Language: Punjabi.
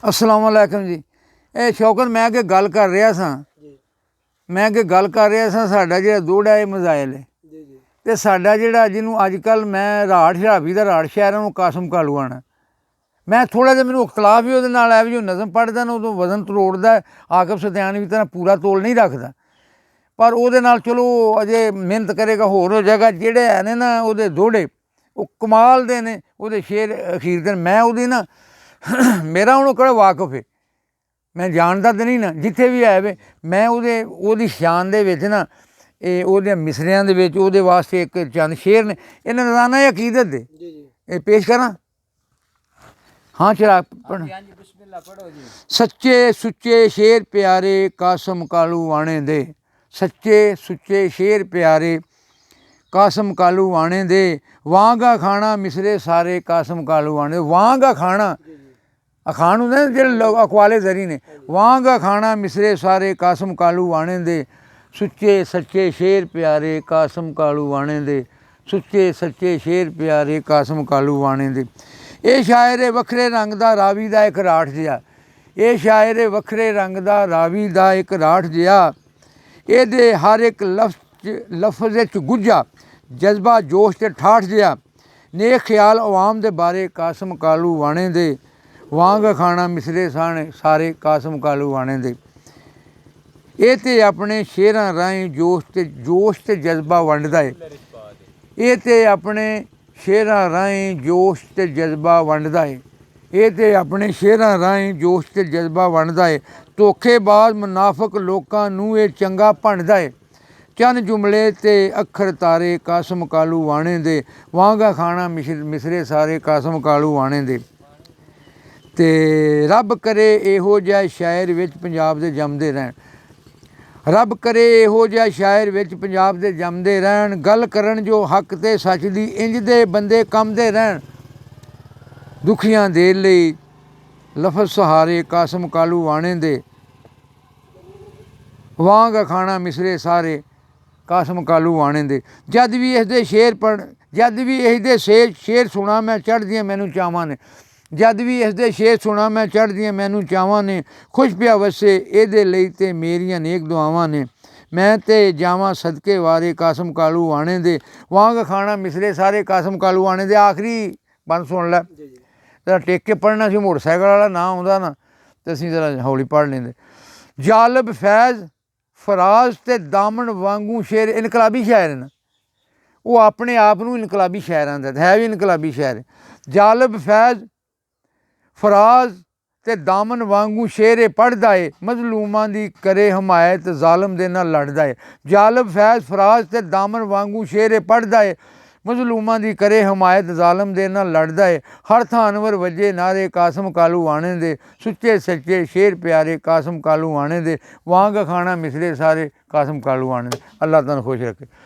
अस्सलाम वालेकुम जी। ਇਹ ਸ਼ੌਕਤ ਮੈਂ ਕਿ ਗੱਲ ਕਰ ਰਿਹਾ ਸਾਂ ਸਾਡਾ ਜਿਹੜਾ ਦੋਹੜਾ ਇਹ ਮਜ਼ਾਇਲ ਹੈ ਅਤੇ ਸਾਡਾ ਜਿਹੜਾ ਜਿਹਨੂੰ ਅੱਜ ਕੱਲ੍ਹ ਮੈਂ ਰਾੜ ਸ਼ਰਾਬੀ ਦਾ ਰਾੜ ਸ਼ਹਿਰਾਂ ਨੂੰ ਕਾਸਮ ਕਾਲੂ ਆਣਾ। ਮੈਂ ਥੋੜ੍ਹਾ ਜਿਹਾ ਮੈਨੂੰ ਇਖਤਲਾਫ ਵੀ ਉਹਦੇ ਨਾਲ ਹੈ ਵੀ ਜੋ ਨਜ਼ਮ ਪੜ੍ਹਦਾ ਨਾ ਉਦੋਂ ਵਜ਼ਨ ਤਰੋੜਦਾ, ਆਕਬ ਸਤਿਆਨ ਵੀ ਤਰ੍ਹਾਂ ਪੂਰਾ ਤੋਲ ਨਹੀਂ ਰੱਖਦਾ, ਪਰ ਉਹਦੇ ਨਾਲ ਚਲੋ ਅਜੇ ਮਿਹਨਤ ਕਰੇਗਾ ਹੋਰ ਹੋ ਜਾਏਗਾ। ਜਿਹੜੇ ਹੈ ਨੇ ਨਾ ਉਹਦੇ ਦੋਹੜੇ ਉਹ ਕਮਾਲ ਦੇ ਨੇ, ਉਹਦੇ ਸ਼ੇਰ ਅਖੀਰ ਦੇ। ਮੈਂ ਉਹਦੀ ਨਾ ਮੇਰਾ ਹੁਣ ਕਿਹੜਾ ਵਾਕਫ ਹੈ, ਮੈਂ ਜਾਣਦਾ ਤਾਂ ਨਹੀਂ ਨਾ, ਜਿੱਥੇ ਵੀ ਹੈ ਵੇ ਮੈਂ ਉਹਦੀ ਸ਼ਾਨ ਦੇ ਵਿੱਚ ਨਾ ਇਹ ਉਹਦੇ ਮਿਸਰਿਆਂ ਦੇ ਵਿੱਚ ਉਹਦੇ ਵਾਸਤੇ ਇੱਕ ਚੰਦ ਸ਼ੇਰ ਨੇ। ਇਹਨਾਂ ਨਜ਼ਾਨਾ ਅਕੀਦਤ ਦੇ ਇਹ ਪੇਸ਼ ਕਰਾਂ। ਹਾਂ ਚਲਾ ਪੜ੍ਹ। ਸੱਚੇ ਸੁੱਚੇ ਸ਼ੇਰ ਪਿਆਰੇ ਕਾਸਮ ਕਾਲੂ ਆਣੇ ਦੇ, ਸੱਚੇ ਸੁੱਚੇ ਸ਼ੇਰ ਪਿਆਰੇ ਕਾਸਮ ਕਾਲੂ ਆਣੇ ਦੇ। ਵਾਂਗਾ ਖਾਣਾ ਮਿਸਰੇ ਸਾਰੇ ਕਾਸਮ ਕਾਲੂ ਆਣੇ। ਵਾਂਗਾ ਖਾਣਾ ਅਖਾਣ ਹੁੰਦੇ ਨੇ ਜਿਹੜੇ ਅਕਵਾਲੇ ਜ਼ਰੀ ਨੇ। ਵਾਂਗਾ ਖਾਣਾ ਮਿਸਰੇ ਸਾਰੇ ਕਾਸਮ ਕਾਲੂ ਆਣੇ ਦੇ। ਸੁੱਚੇ ਸੱਚੇ ਸ਼ੇਰ ਪਿਆਰੇ ਕਾਸਮ ਕਾਲੂ ਆਣੇ ਦੇ। ਸੁੱਚੇ ਸੱਚੇ ਸ਼ੇਰ ਪਿਆਰੇ ਕਾਸਮ ਕਾਲੂ ਆਣੇ ਦੇ। ਇਹ ਸ਼ਾਇਰ ਵੱਖਰੇ ਰੰਗ ਦਾ ਰਾਵੀ ਦਾ ਇੱਕ ਰਾਠ ਜਿਹਾ, ਇਹ ਸ਼ਾਇਰ ਵੱਖਰੇ ਰੰਗ ਦਾ ਰਾਵੀ ਦਾ ਇੱਕ ਰਾਠ ਜਿਹਾ। ਇਹਦੇ ਹਰ ਇੱਕ ਲਫ਼ਜ਼ 'ਚ ਗੁੱਝਾ ਜਜ਼ਬਾ ਜੋਸ਼ ਅਤੇ ਠਾਠ ਜਿਹਾ। ਨੇਕ ਖਿਆਲ ਅਵਾਮ ਦੇ ਬਾਰੇ ਕਾਸਮ ਕਾਲੂ ਆਣੇ ਦੇ। ਵਾਂਗ ਖਾਣਾ ਮਿਸਰੇ ਸਾਰੇ ਕਾਸਮ ਕਾਲੂ ਆਣੇ ਦੇ। ਇਹ ਤਾਂ ਆਪਣੇ ਸ਼ੇਰਾਂ ਰਾਹੀਂ ਜੋਸ਼ ਅਤੇ ਜਜ਼ਬਾ ਵੰਡਦਾ ਹੈ। ਇਹ ਤਾਂ ਆਪਣੇ ਸ਼ੇਰਾਂ ਰਾਹੀਂ ਜੋਸ਼ ਅਤੇ ਜਜ਼ਬਾ ਵੰਡਦਾ ਹੈ। ਇਹ ਤਾਂ ਆਪਣੇ ਸ਼ੇਰਾਂ ਰਾਹੀਂ ਜੋਸ਼ ਅਤੇ ਜਜ਼ਬਾ ਵੰਡਦਾ ਹੈ। ਧੋਖੇਬਾਜ਼ ਮੁਨਾਫਕ ਲੋਕਾਂ ਨੂੰ ਇਹ ਚੰਗਾ ਭੰਡਦਾ ਹੈ। ਚੰਨ ਜੁਮਲੇ ਅਤੇ ਅੱਖਰ ਤਾਰੇ ਕਾਸਮ ਕਾਲੂ ਆਣੇ ਦੇ। ਵਾਂਗਾ ਖਾਣਾ ਮਿਸਰੇ ਸਾਰੇ ਕਾਸਮ ਕਾਲੂ ਆਣੇ ਦੇ। ਅਤੇ ਰੱਬ ਕਰੇ ਇਹੋ ਜਿਹਾ ਸ਼ਾਇਰ ਵਿੱਚ ਪੰਜਾਬ ਦੇ ਜੰਮਦੇ ਰਹਿਣ। ਰੱਬ ਕਰੇ ਇਹੋ ਜਿਹਾ ਸ਼ਾਇਰ ਵਿੱਚ ਪੰਜਾਬ ਦੇ ਜੰਮਦੇ ਰਹਿਣ। ਗੱਲ ਕਰਨ ਜੋ ਹੱਕ ਅਤੇ ਸੱਚ ਦੀ, ਇੰਝ ਦੇ ਬੰਦੇ ਕੰਮਦੇ ਰਹਿਣ। ਦੁਖੀਆਂ ਦੇ ਲਈ ਲਫ਼ਜ਼ ਸਹਾਰੇ ਕਾਸਮ ਕਾਲੂ ਆਣੇ ਦੇ। ਵਾਂਗ ਖਾਣਾ ਮਿਸਰੇ ਸਾਰੇ ਕਾਸਮ ਕਾਲੂ ਆਣੇ ਦੇ। ਜਦ ਵੀ ਇਸ ਦੇ ਸ਼ੇਰ ਸੁਣਾ ਮੈਂ ਚੜ੍ਹਦੀਆਂ ਮੈਨੂੰ ਚਾਵਾਂ ਨੇ। ਜਦ ਵੀ ਇਸ ਦੇ ਸ਼ੇਰ ਸੁਣਾ ਮੈਂ ਚੜ੍ਹਦੀਆਂ ਮੈਨੂੰ ਚਾਵਾਂ ਨੇ। ਖੁਸ਼ ਪਿਆ ਵਸੇ ਇਹਦੇ ਲਈ ਤੇ ਮੇਰੀਆਂ ਨੇਕ ਦੁਆਵਾਂ ਨੇ। ਮੈਂ ਤੇ ਜਾਵਾਂ ਸਦਕੇ ਵਾਰੇ ਕਾਸਮ ਕਾਲੂ ਆਣੇ ਦੇ। ਵਾਂਗ ਖਾਣਾ ਮਿਸਰੇ ਸਾਰੇ ਕਾਸਮ ਕਾਲੂ ਆਣੇ ਦੇ। ਆਖਰੀ ਬੰਦ ਸੁਣ ਲੈ, ਜਰਾ ਟੇਕ ਕੇ ਪੜ੍ਹਨਾ ਸੀ। ਮੋਟਰਸਾਈਕਲ ਵਾਲਾ ਨਾ ਆਉਂਦਾ ਨਾ ਅਤੇ ਅਸੀਂ ਜ਼ਰਾ ਹੌਲੀ ਪੜ੍ਹ ਲੈਂਦੇ। ਜਾਲਬ ਫੈਜ਼ ਫਰਾਜ਼ ਅਤੇ ਦਾਮਨ ਵਾਂਗੂ ਸ਼ੇਰ ਇਨਕਲਾਬੀ ਸ਼ਾਇਰ ਨੇ। ਉਹ ਆਪਣੇ ਆਪ ਨੂੰ ਇਨਕਲਾਬੀ ਸ਼ਾਇਰ ਆਂਦਾ, ਹੈ ਵੀ ਇਨਕਲਾਬੀ ਸ਼ਾਇਰ। ਜਾਲਬ ਫੈਜ਼ ਫਰਾਜ਼ ਅਤੇ ਦਾਮਨ ਵਾਂਗੂ ਸ਼ੇਰ ਪੜ੍ਹਦਾ ਏ। ਮਜ਼ਲੂਮਾਂ ਦੀ ਕਰੇ ਹਮਾਇਤ ਜ਼ਾਲਮ ਦੇ ਨਾਲ ਲੜਦਾ ਏ। ਜਾਲਬ ਫੈਜ਼ ਫਰਾਜ਼ ਅਤੇ ਦਾਮਨ ਵਾਂਗੂ ਸ਼ੇਰ ਪੜ੍ਹਦਾ ਏ। ਮਜ਼ਲੂਮਾਂ ਦੀ ਕਰੇ ਹਮਾਇਤ ਜ਼ਾਲਮ ਦੇ ਨਾਲ ਲੜਦਾ ਏ। ਹਰ ਥਾਨਵਰ ਵੱਜੇ ਨਾਰੇ ਕਾਸਮ ਕਾਲੂ ਆਣੇ ਦੇ। ਸੁੱਚੇ ਸੱਚੇ ਸ਼ੇਰ ਪਿਆਰੇ ਕਾਸਮ ਕਾਲੂ ਆਣੇ ਦੇ। ਵਾਂਗ ਖਾਣਾ ਮਿਸਰੇ ਸਾਰੇ ਕਾਸਮ ਕਾਲੂ ਆਣੇ ਦੇ। ਅੱਲਾਹ ਤੁਹਾਨੂੰ ਖੁਸ਼ ਰੱਖੇ।